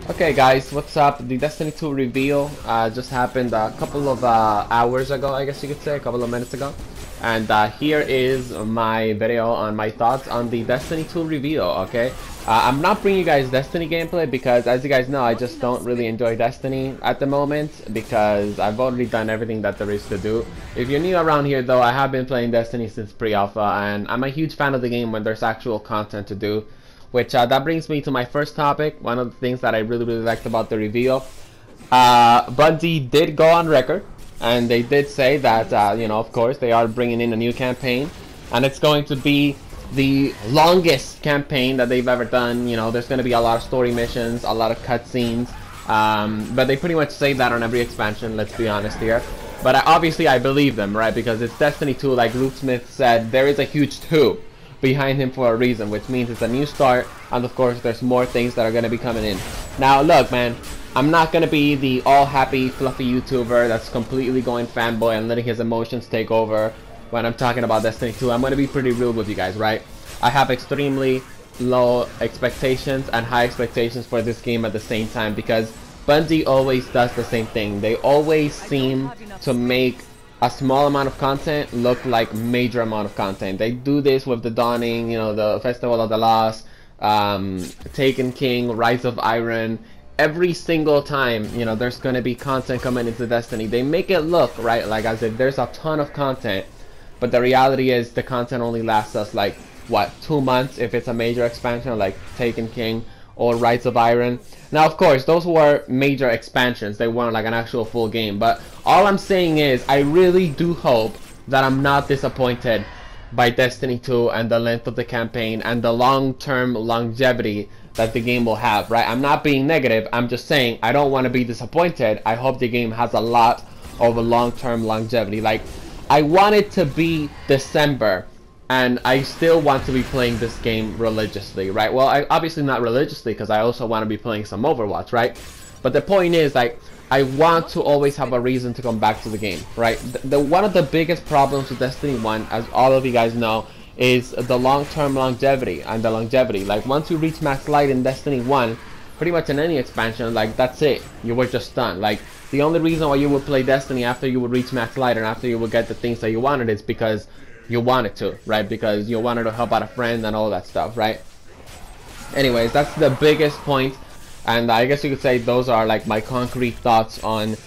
Okay guys, what's up? The Destiny 2 reveal just happened a couple of hours ago, I guess you could say, a couple of minutes ago. And here is my video on my thoughts on the Destiny 2 reveal, okay? I'm not bringing you guys Destiny gameplay because, as you guys know, I just don't really enjoy Destiny at the moment because I've already done everything that there is to do. If you're new around here though, I have been playing Destiny since pre-alpha and I'm a huge fan of the game when there's actual content to do. Which that brings me to my first topic. One of the things that I really liked about the reveal. Bungie did go on record, and they did say that, you know, of course, they are bringing in a new campaign, and it's going to be the longest campaign that they've ever done. You know, there's going to be a lot of story missions, a lot of cutscenes, but they pretty much say that on every expansion, let's be honest here. But obviously I believe them, right, because it's Destiny 2, like Luke Smith said, there is a huge 2 behind him for a reason, which means it's a new start, and of course there's more things that are going to be coming in. Now look man, I'm not going to be the all happy fluffy YouTuber that's completely going fanboy and letting his emotions take over when I'm talking about Destiny 2. I'm going to be pretty real with you guys, right? I have extremely low expectations and high expectations for this game at the same time because Bungie always does the same thing. They always seem to make a small amount of content look like major amount of content. They do this with the Dawning, you know, the Festival of the Lost, Taken King, Rise of Iron. Every single time, you know, there's gonna be content coming into Destiny. They make it look, right, like I said, there's a ton of content, but the reality is the content only lasts us like, what, 2 months if it's a major expansion like Taken King or Rise of Iron. Now of course those were major expansions, they weren't like an actual full game, but all I'm saying is I really do hope that I'm not disappointed by Destiny 2 and the length of the campaign and the long-term longevity that the game will have, right? I'm not being negative, I'm just saying I don't want to be disappointed. I hope the game has a lot of a long-term longevity. Like, I want it to be December and I still want to be playing this game religiously, right? Well, I obviously not religiously because I also want to be playing some Overwatch, right? But the point is, like, I want to always have a reason to come back to the game, right? One of the biggest problems with Destiny 1, as all of you guys know, is the long-term longevity and the longevity. Like, once you reach max light in Destiny 1, pretty much in any expansion, like, that's it. You were just done. Like, the only reason why you would play Destiny after you would reach max light and after you would get the things that you wanted is because you wanted to, right? Because you wanted to help out a friend and all that stuff, right? Anyways, that's the biggest point, and I guess you could say those are like my concrete thoughts on,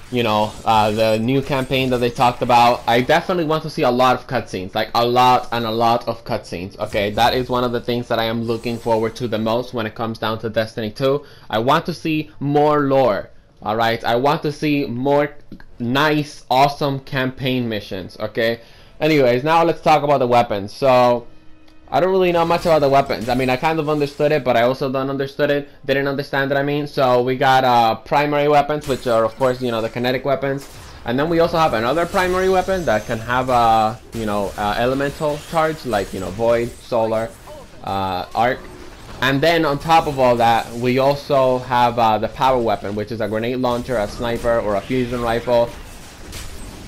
you know, the new campaign that they talked about. I definitely want to see a lot of cutscenes, like a lot of cutscenes. Okay, that is one of the things that I am looking forward to the most when it comes down to Destiny 2. I want to see more lore. All right, I want to see more nice, awesome campaign missions. Okay. Anyways, now let's talk about the weapons. So, I don't really know much about the weapons. I mean, I kind of understood it, but I also didn't understand it, I mean. So, we got primary weapons, which are, of course, you know, the kinetic weapons. And then we also have another primary weapon that can have a, you know, elemental charge, like, you know, Void, Solar, Arc. And then, on top of all that, we also have the power weapon, which is a grenade launcher, a sniper, or a fusion rifle.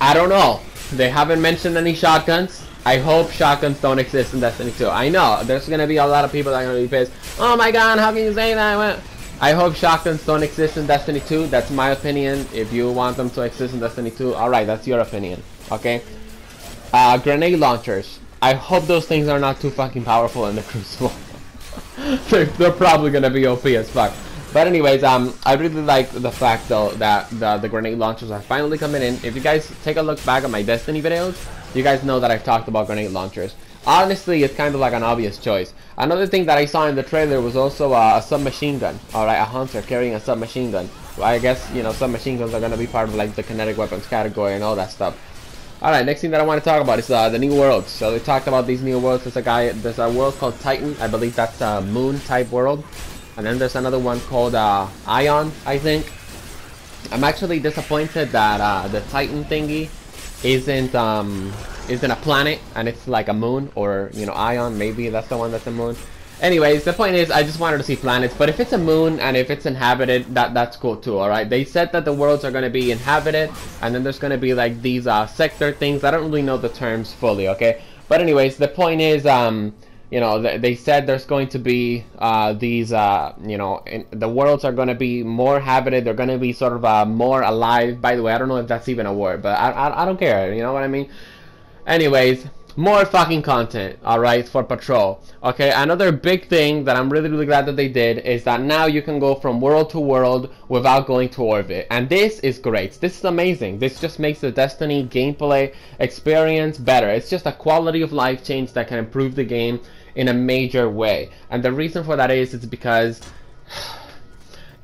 I don't know. They haven't mentioned any shotguns. I hope shotguns don't exist in Destiny 2. I know, there's gonna be a lot of people that are gonna be pissed. Oh my god, how can you say that? I hope shotguns don't exist in Destiny 2. That's my opinion. If you want them to exist in Destiny 2, alright, that's your opinion. Okay? Grenade launchers. I hope those things are not too fucking powerful in the Crucible. They're probably gonna be OP as fuck. But anyways, I really like the fact though that the grenade launchers are finally coming in. If you guys take a look back at my Destiny videos, you guys know that I've talked about grenade launchers. Honestly, it's kind of like an obvious choice. Another thing that I saw in the trailer was also a submachine gun. Alright, a hunter carrying a submachine gun. Well, I guess, you know, submachine guns are gonna be part of like the kinetic weapons category and all that stuff. Alright, next thing that I want to talk about is the new worlds. So they talked about these new worlds. There's a world called Titan. I believe that's a moon type world. And then there's another one called Ion, I think. I'm actually disappointed that the Titan thingy isn't a planet and it's like a moon, or, you know, Ion, maybe that's the one that's a moon. Anyways, the point is I just wanted to see planets, but if it's a moon and if it's inhabited, that's cool too. Alright, they said that the worlds are going to be inhabited, and then there's going to be like these sector things. I don't really know the terms fully, okay? But anyways, the point is you know, they said there's going to be these, you know, the worlds are going to be more habited. They're going to be sort of more alive. By the way, I don't know if that's even a word, but I don't care. You know what I mean? Anyways, more fucking content, alright, for Patrol. Okay, another big thing that I'm really glad that they did is that now you can go from world to world without going to orbit. And this is great. This is amazing. This just makes the Destiny gameplay experience better. It's just a quality of life change that can improve the game in a major way. And the reason for that is it's because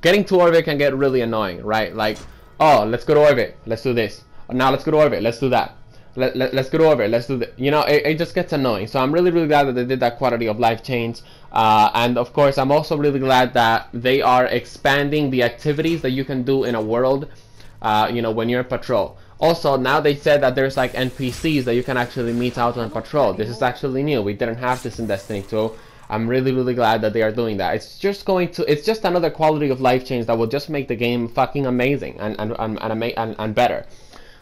getting to orbit can get really annoying, right? Like, oh, let's go to orbit. Let's do this. Now let's go to orbit. Let's do that. Let's go over it. Let's do that. You know, it just gets annoying. So I'm really glad that they did that quality of life change. And of course, I'm also really glad that they are expanding the activities that you can do in a world, you know, when you're in Patrol. Also, now they said that there's like NPCs that you can actually meet out on Patrol. This is actually new. We didn't have this in Destiny 2. I'm really glad that they are doing that. It's just another quality of life change that will just make the game fucking amazing and better.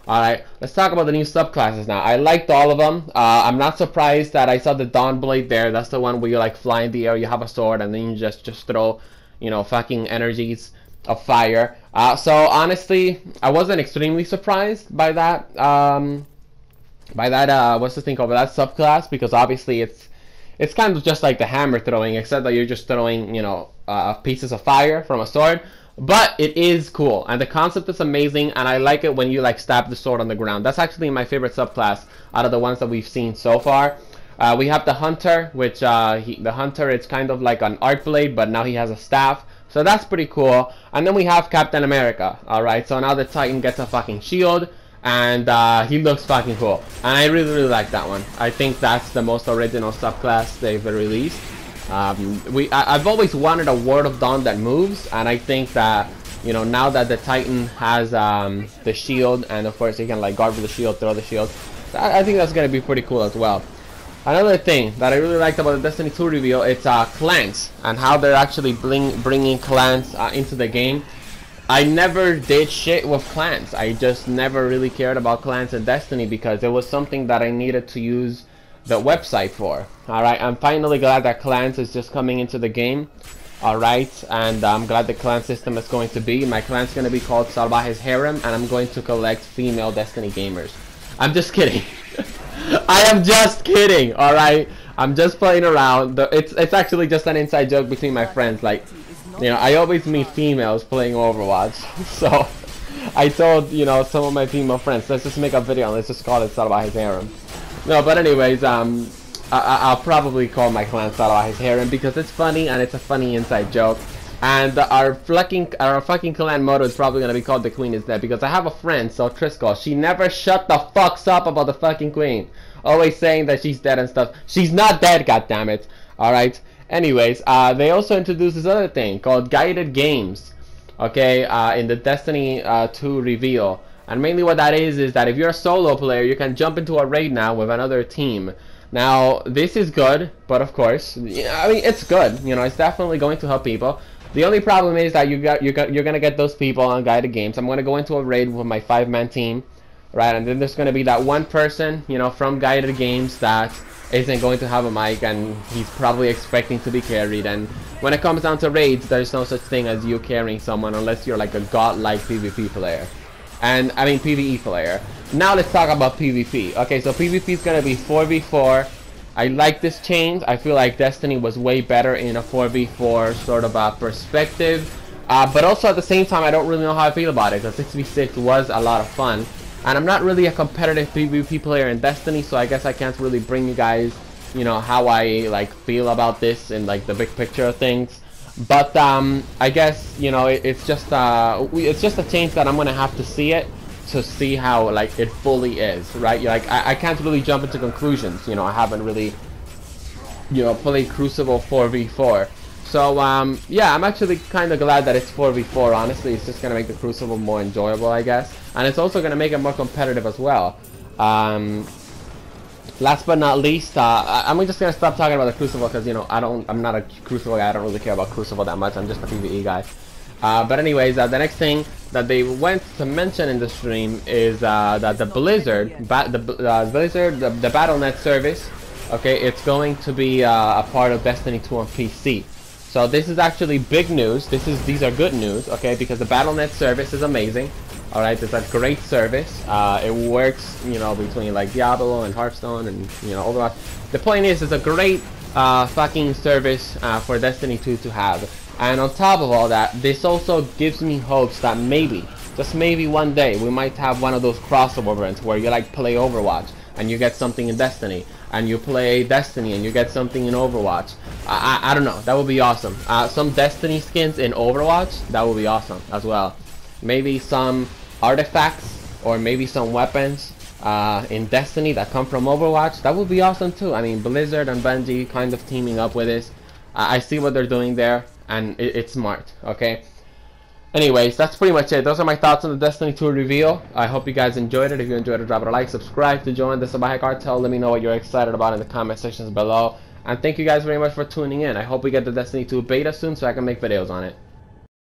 Alright, let's talk about the new subclasses now. I liked all of them. I'm not surprised that I saw the Dawnblade there. That's the one where you like fly in the air, you have a sword, and then you just throw, you know, fucking energies of fire. So honestly, I wasn't extremely surprised by that. What's the thing called? That subclass, because obviously it's kind of just like the hammer throwing, except that you're just throwing, you know, pieces of fire from a sword. But it is cool, and the concept is amazing, and I like it when you like stab the sword on the ground. That's actually my favorite subclass out of the ones that we've seen so far. We have the Hunter, which the Hunter, it's kind of like an arc blade, but now he has a staff, so that's pretty cool. And then we have Captain America. Alright, so now the Titan gets a fucking shield, and he looks fucking cool, and I really like that one. I think that's the most original subclass they've released. I've always wanted a Ward of Dawn that moves, and I think that, you know, now that the Titan has the shield, and of course he can like guard with the shield, throw the shield, I think that's gonna be pretty cool as well. Another thing that I really liked about the Destiny 2 reveal, it's clans, and how they're actually bringing clans into the game. I never did shit with clans. I just never really cared about clans in Destiny because it was something that I needed to use the website for. Alright, I'm finally glad that clans is just coming into the game. Alright, and I'm glad the clan system is going to be. My clan's going to be called Salvajes Harem, and I'm going to collect female Destiny gamers. I'm just kidding. I am just kidding, alright? I'm just playing around. It's actually just an inside joke between my friends. Like, you know, I always meet females playing Overwatch. So, I told, you know, some of my female friends, let's just make a video and let's just call it Salvajes Harem. No, but anyways, I'll probably call my clan Salvajes Harem because it's funny and it's a funny inside joke. And our fucking clan motto is probably gonna be called The Queen is Dead, because I have a friend, so Triskel, she never shut the fucks up about the fucking Queen. Always saying that she's dead and stuff. She's not dead, goddammit. Alright. Anyways, they also introduced this other thing called guided games. Okay, in the Destiny 2 reveal. And mainly what that is that if you're a solo player, you can jump into a raid now with another team. Now, this is good, but of course, yeah, I mean, it's good. You know, it's definitely going to help people. The only problem is that you're gonna get those people on guided games. I'm gonna go into a raid with my 5-man team, right? And then there's gonna be that one person, you know, from guided games that isn't going to have a mic, and he's probably expecting to be carried. And when it comes down to raids, there's no such thing as you carrying someone unless you're like a godlike PvP player. And I mean PvE player. Now let's talk about PvP. Okay, so PvP is gonna be 4v4. I like this change. I feel like Destiny was way better in a 4v4 sort of a perspective. But also at the same time, I don't really know how I feel about it, because 6v6 was a lot of fun. And I'm not really a competitive PvP player in Destiny, so I guess I can't really bring you guys, you know, how I like feel about this in like the big picture of things. But I guess, you know, it's just a change that I'm gonna have to see it to see how like it fully is, right? Like I can't really jump into conclusions. You know, I haven't really, you know, played Crucible 4v4. So yeah, I'm actually kind of glad that it's 4v4. Honestly, it's just gonna make the Crucible more enjoyable, I guess, and it's also gonna make it more competitive as well. Last but not least, I'm just gonna stop talking about the Crucible because, you know, I'm not a Crucible guy. I don't really care about Crucible that much. I'm just a PvE guy. But anyways, the next thing that they went to mention in the stream is that the Blizzard, the Battle.net service Okay, it's going to be a part of Destiny 2 on PC. So this is actually big news. These are good news, okay? Because the Battle.net service is amazing. All right, it's a great service. It works, you know, between like Diablo and Hearthstone and Overwatch. The point is, it's a great fucking service for Destiny 2 to have. And on top of all that, this also gives me hopes that maybe, just maybe one day, we might have one of those crossover events where you like play Overwatch and you get something in Destiny, and you play Destiny and you get something in Overwatch. I don't know, that would be awesome. Some Destiny skins in Overwatch, that would be awesome as well. Maybe some artifacts or maybe some weapons in Destiny that come from Overwatch, that would be awesome too. I mean, Blizzard and Bungie kind of teaming up with this. I see what they're doing there, and it's smart, okay? Anyways, that's pretty much it. Those are my thoughts on the Destiny 2 reveal. I hope you guys enjoyed it. If you enjoyed it, drop it a like, subscribe to join the Sabahai Cartel. Let me know what you're excited about in the comment sections below. And thank you guys very much for tuning in. I hope we get the Destiny 2 beta soon so I can make videos on it.